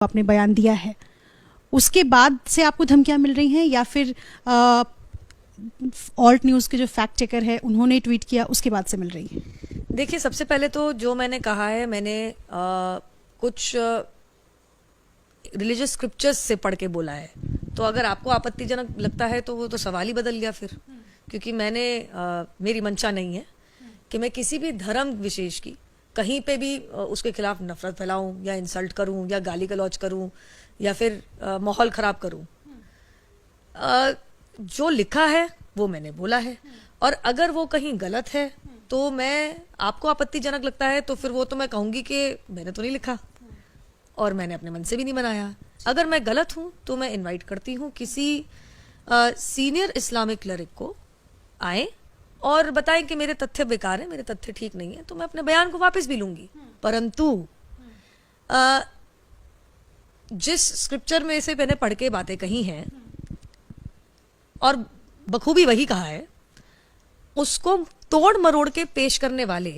आपने बयान दिया है, उसके बाद से आपको धमकियां मिल रही हैं या फिर ऑल्ट न्यूज़ के जो फैक्ट चेकर है उन्होंने ट्वीट किया उसके बाद से मिल रही है? देखिए, सबसे पहले तो जो मैंने कहा है, मैंने कुछ रिलीजियस स्क्रिप्चर्स से पढ़ के बोला है। तो अगर आपको आपत्तिजनक लगता है तो वो तो सवाल ही बदल गया फिर, क्योंकि मैंने मेरी मंशा नहीं है कि मैं किसी भी धर्म विशेष की कहीं पे भी उसके खिलाफ नफरत फैलाऊं या इंसल्ट करूं या गाली गलौज करूं या फिर माहौल खराब करूं। जो लिखा है वो मैंने बोला है, और अगर वो कहीं गलत है तो मैं, आपको आपत्तिजनक लगता है तो फिर वो तो मैं कहूंगी कि मैंने तो नहीं लिखा और मैंने अपने मन से भी नहीं बनाया। अगर मैं गलत हूं तो मैं इनवाइट करती हूं किसी सीनियर इस्लामिक क्लरिक को आए और बताएं कि मेरे तथ्य बेकार है, मेरे तथ्य ठीक नहीं है, तो मैं अपने बयान को वापस भी लूंगी। परंतु जिस स्क्रिप्चर में से मैंने पढ़ के बातें कही हैं और बखूबी वही कहा है, उसको तोड़ मरोड़ के पेश करने वाले,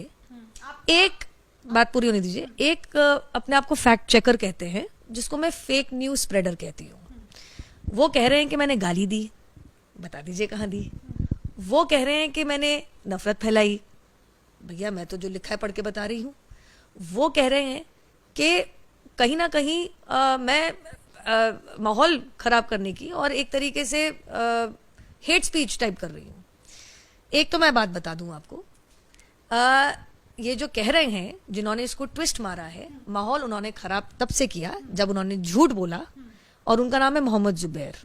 एक बात पूरी होने दीजिए, एक अपने आप को फैक्ट चेकर कहते हैं जिसको मैं फेक न्यूज स्प्रेडर कहती हूँ। वो कह रहे हैं कि मैंने गाली दी, बता दीजिए कहाँ दी। वो कह रहे हैं कि मैंने नफरत फैलाई, भैया मैं तो जो लिखा है पढ़ के बता रही हूँ। वो कह रहे हैं कि कहीं ना कहीं मैं माहौल खराब करने की और एक तरीके से हेट स्पीच टाइप कर रही हूँ। एक तो मैं बात बता दूं आपको, ये जो कह रहे हैं, जिन्होंने इसको ट्विस्ट मारा है, माहौल उन्होंने खराब तब से किया जब उन्होंने झूठ बोला, और उनका नाम है मोहम्मद जुबैर,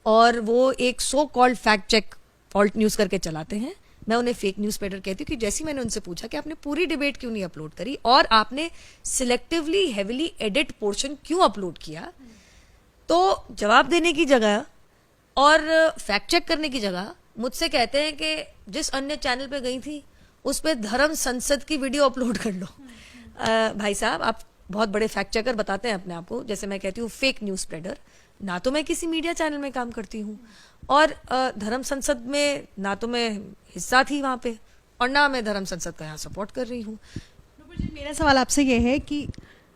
और वो एक so called fact check Alt News करके चलाते हैं। मैं उन्हें फेक न्यूज स्प्रेडर कहती हूँ कि जैसे मैंने उनसे पूछा कि आपने पूरी डिबेट क्यों नहीं अपलोड करी और आपने सिलेक्टिवली हेविली एडिट पोर्शन क्यों अपलोड किया, तो जवाब देने की जगह और फैक्ट चेक करने की जगह मुझसे कहते हैं कि जिस अन्य चैनल पे गई थी उस पे धर्म संसद की वीडियो अपलोड कर लो। भाई साहब, आप बहुत बड़े फैक्ट चेकर बताते हैं अपने आप को, जैसे मैं कहती हूँ फेक न्यूज स्प्रेडर। ना तो मैं किसी मीडिया चैनल में काम करती हूँ और धर्म संसद में ना तो मैं हिस्सा थी वहां पे, और ना मैं धर्म संसद का यहाँ सपोर्ट कर रही हूँ। मेरा सवाल आपसे ये है कि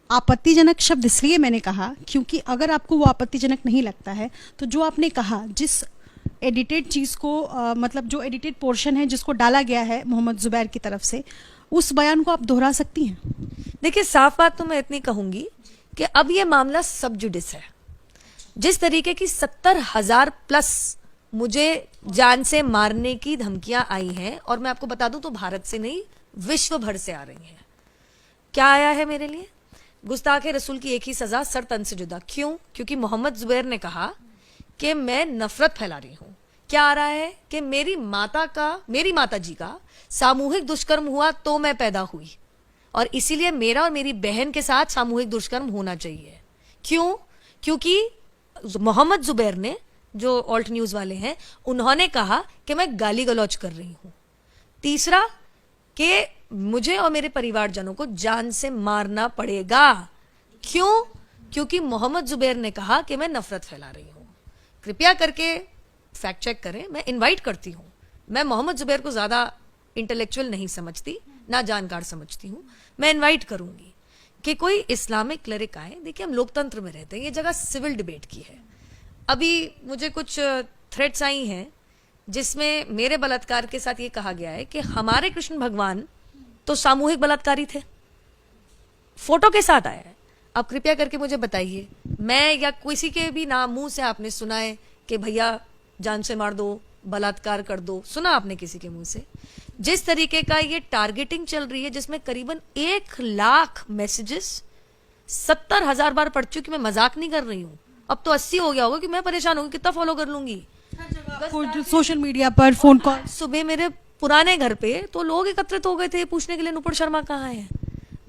आपत्तिजनक शब्द इसलिए मैंने कहा क्योंकि अगर आपको वो आपत्तिजनक नहीं लगता है तो जो आपने कहा, जिस एडिटेड चीज़ को मतलब जो एडिटेड पोर्शन है जिसको डाला गया है मोहम्मद जुबैर की तरफ से, उस बयान को आप दोहरा सकती हैं? देखिए, साफ बात तो मैं इतनी कहूंगी कि अब ये मामला सब जुडिस है। जिस तरीके की 70,000 प्लस मुझे जान से मारने की धमकियां आई हैं, और मैं आपको बता दूं तो भारत से नहीं विश्व भर से आ रही हैं। क्या आया है मेरे लिए? गुस्ताखे रसूल की एक ही सजा, सर तन से जुदा। क्यों? क्योंकि मोहम्मद जुबैर ने कहा कि मैं नफरत फैला रही हूं। क्या आ रहा है कि मेरी माता जी का सामूहिक दुष्कर्म हुआ तो मैं पैदा हुई, और इसीलिए मेरा और मेरी बहन के साथ सामूहिक दुष्कर्म होना चाहिए। क्यों? क्योंकि मोहम्मद जुबैर ने, जो ऑल्ट न्यूज वाले हैं, उन्होंने कहा कि मैं गाली गलौज कर रही हूं। तीसरा, कि मुझे और मेरे परिवारजनों को जान से मारना पड़ेगा। क्यों? क्योंकि मोहम्मद जुबैर ने कहा कि मैं नफरत फैला रही हूं। कृपया करके फैक्ट चेक करें। मैं इनवाइट करती हूं। मैं मोहम्मद जुबैर को ज्यादा इंटेलेक्चुअल नहीं समझती, ना जानकार समझती हूं। मैं इनवाइट करूंगी कि कोई इस्लामिक क्लरिक आए। देखिए, हम लोकतंत्र में रहते हैं, ये जगह सिविल डिबेट की है। अभी मुझे कुछ थ्रेट्स आई हैं जिसमें मेरे बलात्कार के साथ ये कहा गया है कि हमारे कृष्ण भगवान तो सामूहिक बलात्कारी थे, फोटो के साथ आया है। अब कृपया करके मुझे बताइए, मैं या किसी के भी नाम मुंह से आपने सुना है कि भैया जान से मार दो, बलात्कार कर दो? सुना आपने किसी के मुंह से? जिस तरीके का ये टारगेटिंग चल रही है, जिसमें करीबन 1 लाख मैसेजेस 70,000 बार पढ़ चुकी, मैं मजाक नहीं कर रही हूँ। अब तो 80 हो गया होगा कि मैं परेशान होगी, कितना फॉलो कर लूंगी सोशल मीडिया पर, फोन कॉल। सुबह मेरे पुराने घर पे तो लोग एकत्रित हो गए थे पूछने के लिए नुपुर शर्मा कहाँ है।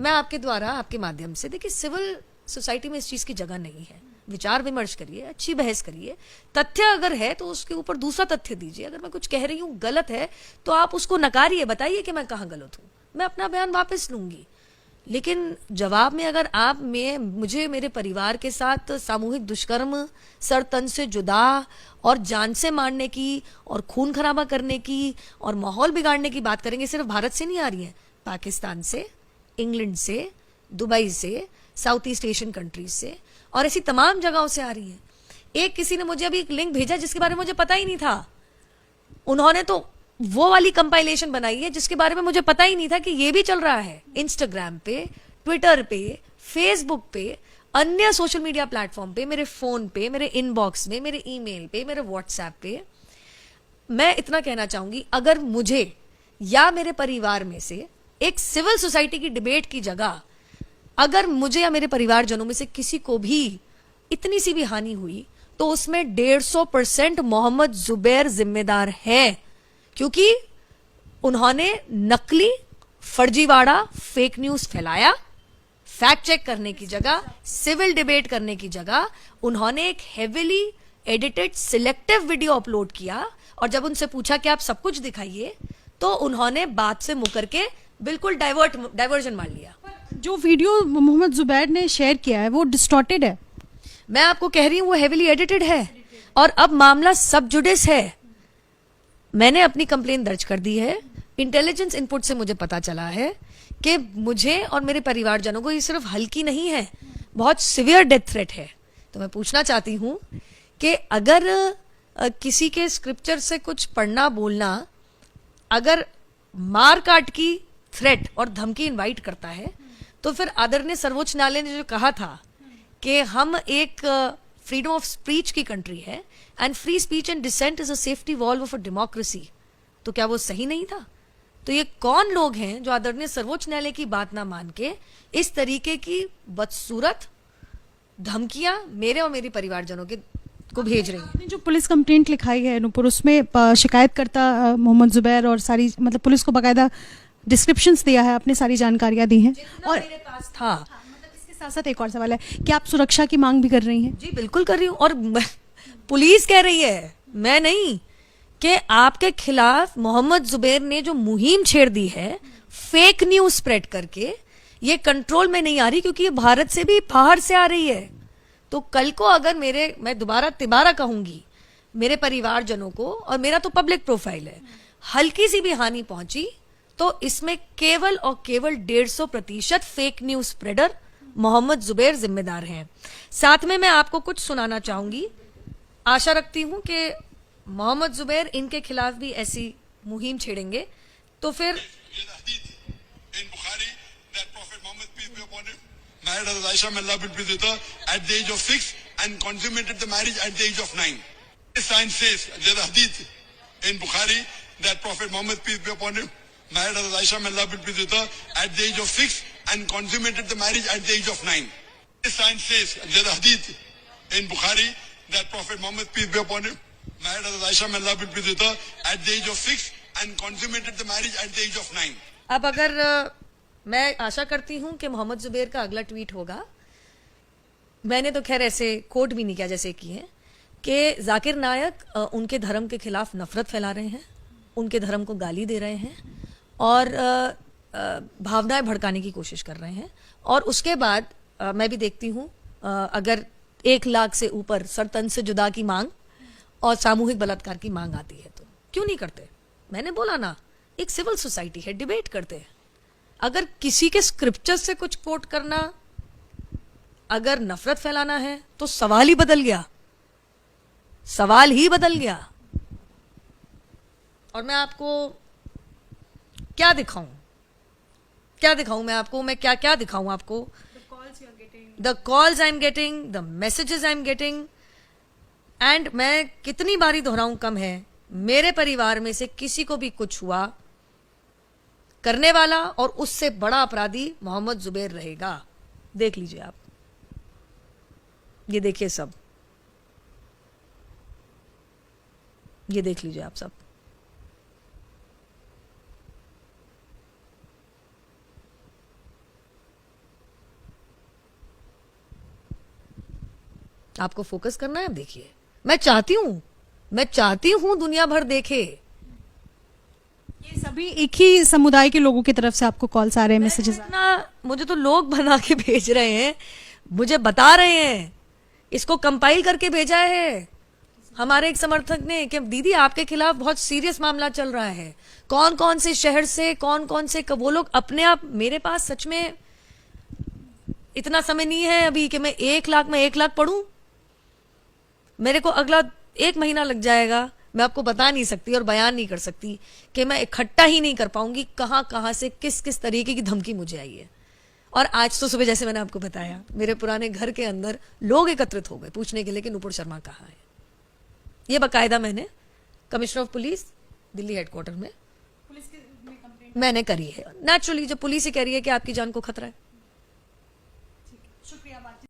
मैं आपके द्वारा, आपके माध्यम से, देखिए, सिविल सोसाइटी में इस चीज की जगह नहीं है। विचार विमर्श करिए, अच्छी बहस करिए, तथ्य अगर है तो उसके ऊपर दूसरा तथ्य दीजिए। अगर मैं कुछ कह रही हूँ गलत है तो आप उसको नकारिए, बताइए कि मैं कहाँ गलत हूँ, मैं अपना बयान वापस लूंगी। लेकिन जवाब में अगर आप मुझे मेरे परिवार के साथ सामूहिक दुष्कर्म, सर तन से जुदा और जान से मारने की और खून खराबा करने की और माहौल बिगाड़ने की बात करेंगे, सिर्फ भारत से नहीं आ रही है, पाकिस्तान से, इंग्लैंड से, दुबई से, साउथ ईस्ट एशियन कंट्रीज से, और ऐसी तमाम जगहों से आ रही है। एक किसी ने मुझे अभी एक लिंक भेजा जिसके बारे में मुझे पता ही नहीं था। उन्होंने तो वो वाली कंपाइलेशन बनाई है जिसके बारे में मुझे पता ही नहीं था कि ये भी चल रहा है इंस्टाग्राम पे, ट्विटर पे, फेसबुक पे, अन्य सोशल मीडिया प्लेटफॉर्म पे, मेरे फोन पे, मेरे इनबॉक्स में, मेरे ईमेल पे, मेरे व्हाट्सएप पे। मैं इतना कहना चाहूंगी, अगर मुझे या मेरे परिवार में से एक सिविल सोसाइटी की डिबेट की जगह अगर मुझे या मेरे परिवारजनों में से किसी को भी इतनी सी भी हानि हुई तो उसमें 150% मोहम्मद जुबैर जिम्मेदार है, क्योंकि उन्होंने नकली, फर्जीवाड़ा, फेक न्यूज फैलाया। फैक्ट चेक करने की जगह, सिविल डिबेट करने की जगह उन्होंने एक heavily edited selective video upload किया, और जब उनसे पूछा कि आप सब कुछ दिखाइए तो उन्होंने बात से मुकर के बिल्कुल डाइवर्जन मार लिया। जो वीडियो मोहम्मद जुबैर ने शेयर किया है वो डिस्टॉर्टेड है। मैं आपको कह रही हूं वो हेविली एडिटेड है, और अब मामला सब जुडिस है। मैंने अपनी कंप्लेन दर्ज कर दी है। इंटेलिजेंस इनपुट से मुझे पता चला है कि मुझे और मेरे परिवारजनों को ये सिर्फ हल्की नहीं है, बहुत सिवियर डेथ थ्रेट है। तो मैं पूछना चाहती हूं कि अगर किसी के स्क्रिप्चर से कुछ पढ़ना बोलना अगर मार काट की थ्रेट और धमकी इनवाइट करता है, तो फिर आदरणीय सर्वोच्च न्यायालय ने जो कहा था कि हम एक फ्रीडम ऑफ स्पीच की कंट्री है and free speech and dissent is a safety valve of a democracy, तो क्या वो सही नहीं था? तो ये कौन लोग हैं जो आदरणीय सर्वोच्च न्यायालय की बात ना मान के इस तरीके की बदसूरत धमकियां मेरे और मेरे परिवारजनों के को भेज रही हैं? आपने जो पुलिस कंप्लेंट लिखाई है नूपुर, उसमें शिकायतकर्ता मोहम्मद जुबैर और सारी मतलब पुलिस को बाकायदा डिस्क्रिप्शंस दिया है, आपने सारी जानकारियां दी हैं। और मेरे पास था। मतलब इसके साथ साथ एक और सवाल है, क्या आप सुरक्षा की मांग भी कर रही हैं? जी बिल्कुल कर रही हूं, और पुलिस कह रही है, मैं नहीं, कि आपके खिलाफ मोहम्मद जुबैर ने जो मुहिम छेड़ दी है फेक न्यूज स्प्रेड करके, ये कंट्रोल में नहीं आ रही, क्योंकि ये भारत से भी बाहर से आ रही है। तो कल को अगर मैं दोबारा तिबारा कहूंगी, मेरे परिवारजनों को, और मेरा तो पब्लिक प्रोफाइल है, हल्की सी भी हानि पहुंची तो इसमें केवल और केवल 150% fake news spreader Mohammed Zubair जिम्मेदार हैं। साथ में मैं आपको कुछ सुनाना चाहूंगी। आशा रखती हूं कि मोहम्मद जुबैर इनके खिलाफ भी ऐसी मुहिम छेड़ेंगे तो फिर married as Aisha may Allah be pleased with her at the age of 6 and consummated the marriage at the age of 9. This sign says, there's a hadith in Bukhari that Prophet Muhammad peace be upon him married as Aisha may Allah be pleased with her at the age of 6 and consummated the marriage at the age of 9. This sign says, there's a hadith in Bukhari that Prophet Muhammad peace be upon him married as Aisha may Allah be pleased with her at the age of 6 and consummated the marriage at the age of 9. अब अगर मैं आशा करती हूं कि मोहम्मद जुबैर का अगला tweet होगा, मैंने तो खैर ऐसे कोट भी नहीं किया जैसे किए हैं, कि जाकिर नायक उनके धर्म के खिलाफ नफरत फैला रहे हैं, उनके धर्म को गाली दे रहे हैं और भावनाएं भड़काने की कोशिश कर रहे हैं। और उसके बाद मैं भी देखती हूं अगर 1 लाख से ऊपर सरतन से जुदा की मांग और सामूहिक बलात्कार की मांग आती है तो क्यों नहीं करते? मैंने बोला ना, एक सिविल सोसाइटी है, डिबेट करते हैं। अगर किसी के स्क्रिप्चर से कुछ कोट करना अगर नफरत फैलाना है तो सवाल ही बदल गया, सवाल ही बदल गया। और मैं आपको क्या दिखाऊं, क्या दिखाऊं मैं आपको, मैं क्या क्या दिखाऊं आपको? The calls I am getting, the messages I am getting, and मैं कितनी बारी दोहराऊं कम है, मेरे परिवार में से किसी को भी कुछ हुआ, करने वाला और उससे बड़ा अपराधी मोहम्मद जुबैर रहेगा। देख लीजिए आप, ये देखिए सब, ये देख लीजिए आप सब। आपको फोकस करना है, देखिए। मैं चाहती हूं दुनिया भर देखे। ये सभी एक ही समुदाय के लोगों की तरफ से आपको कॉल्स आ रहे हैं, मैसेजेस? मुझे तो लोग बना के भेज रहे हैं, मुझे बता रहे हैं, इसको कंपाइल करके भेजा है हमारे एक समर्थक ने कि दीदी आपके खिलाफ बहुत सीरियस मामला चल रहा है। कौन कौन से शहर से, कौन कौन से, वो लोग अपने आप, मेरे पास सच में इतना समय नहीं है अभी कि मैं 1 लाख पढ़ूं। मेरे को अगला 1 महीना लग जाएगा। मैं आपको बता नहीं सकती और बयान नहीं कर सकती कि मैं इकट्ठा ही नहीं कर पाऊंगी कहां से किस किस तरीके की धमकी मुझे आई है। और आज तो सुबह जैसे मैंने आपको बताया, मेरे पुराने घर के अंदर लोग एकत्रित हो गए पूछने के लिए कि नुपुर शर्मा कहाँ है। ये बाकायदा मैंने commissioner of police Delhi headquarter में मैंने करी है। नेचुरली जब पुलिस ही कह रही है कि आपकी जान को खतरा है,